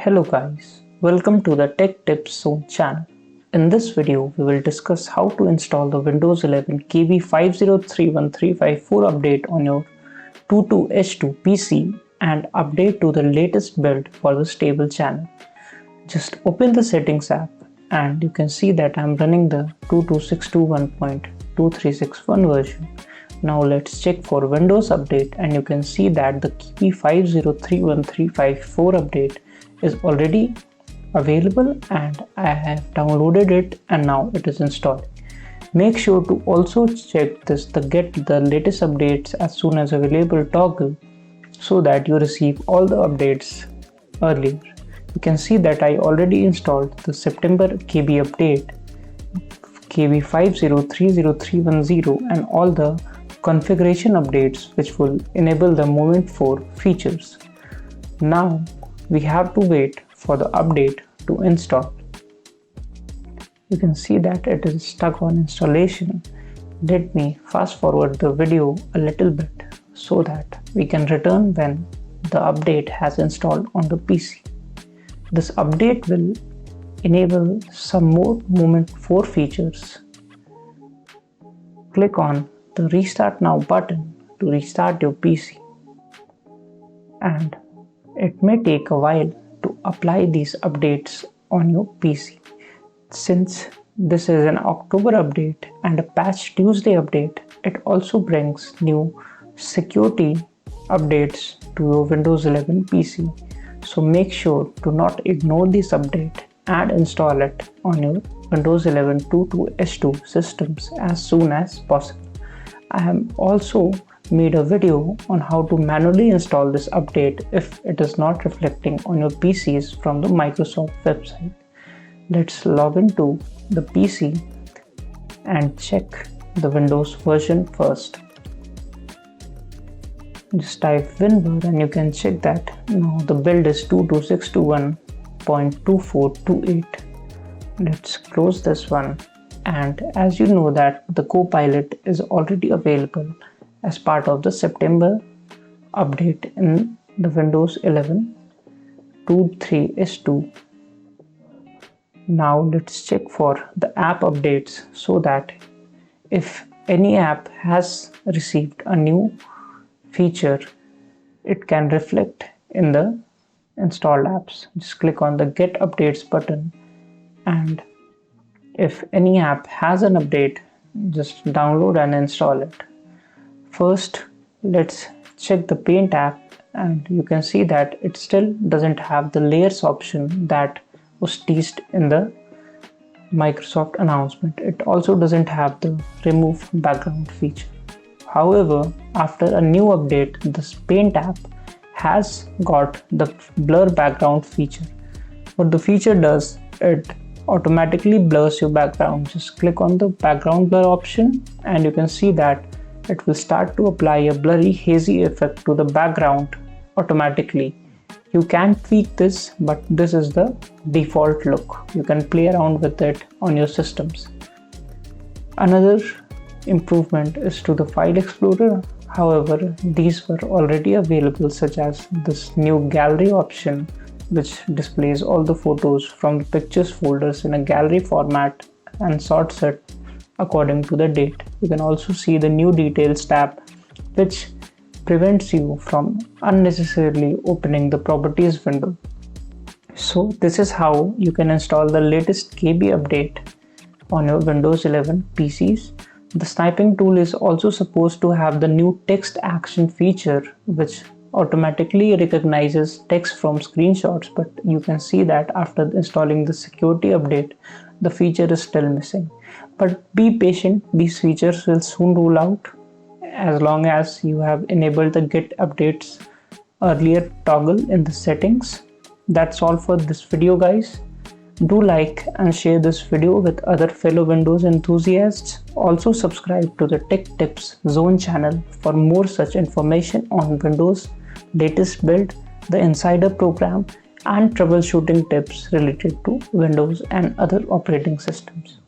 Hello guys, welcome to the Tech Tips Zone channel. In this video, we will discuss how to install the Windows 11 KB5031354 update on your 22H2 PC and update to the latest build for the stable channel. Just open the settings app and you can see that I'm running the 22621.2361 version. Now let's check for Windows update and you can see that the KB5031354 update is already available and I have downloaded it and now it is installed. Make sure to also check the get the latest updates as soon as available toggle so that you receive all the updates earlier. You can see that I already installed the September KB update KB5030310 and all the configuration updates which will enable the Moment4 features. Now we have to wait for the update to install. You can see that it is stuck on installation. Let me fast forward the video a little bit so that we can return when the update has installed on the PC. This update will enable some more Moment4 features. Click on the Restart Now button to restart your PC, and it may take a while to apply these updates on your PC. Since this is an October update and a Patch Tuesday update, it also brings new security updates to your Windows 11 PC. So make sure to not ignore this update and install it on your Windows 11 22H2 systems as soon as possible. I have also made a video on how to manually install this update if it is not reflecting on your PCs from the Microsoft website. Let's log into the PC and check the Windows version first. Just type WinVer and you can check that now the build is 22621.2428. Let's close this one, and as you know that the Copilot is already available as part of the September update in the Windows 11 23H2. Now let's check for the app updates so that if any app has received a new feature, it can reflect in the installed apps. Just click on the Get Updates button, and if any app has an update, just download and install it. First, let's check the Paint app, and you can see that it still doesn't have the layers option that was teased in the Microsoft announcement. It also doesn't have the remove background feature. However, after a new update, this Paint app has got the blur background feature. What the feature does, it automatically blurs your background. Just click on the background blur option and you can see that it will start to apply a blurry hazy effect to the background automatically. You can tweak this, but this is the default look. You can play around with it on your systems. Another improvement is to the File Explorer. However, these were already available, such as this new gallery option, which displays all the photos from the pictures folders in a gallery format and sorts it according to the date. You can also see the new details tab, which prevents you from unnecessarily opening the properties window. So this is how you can install the latest KB update on your Windows 11 PCs. The sniping tool is also supposed to have the new text action feature, which automatically recognizes text from screenshots, but you can see that after installing the security update, the feature is still missing. But be patient, these features will soon roll out as long as you have enabled the Get Updates earlier toggle in the settings. That's all for this video, guys. Do like and share this video with other fellow Windows enthusiasts. Also subscribe to the Tech Tips Zone channel for more such information on Windows latest build, the insider program, and troubleshooting tips related to Windows and other operating systems.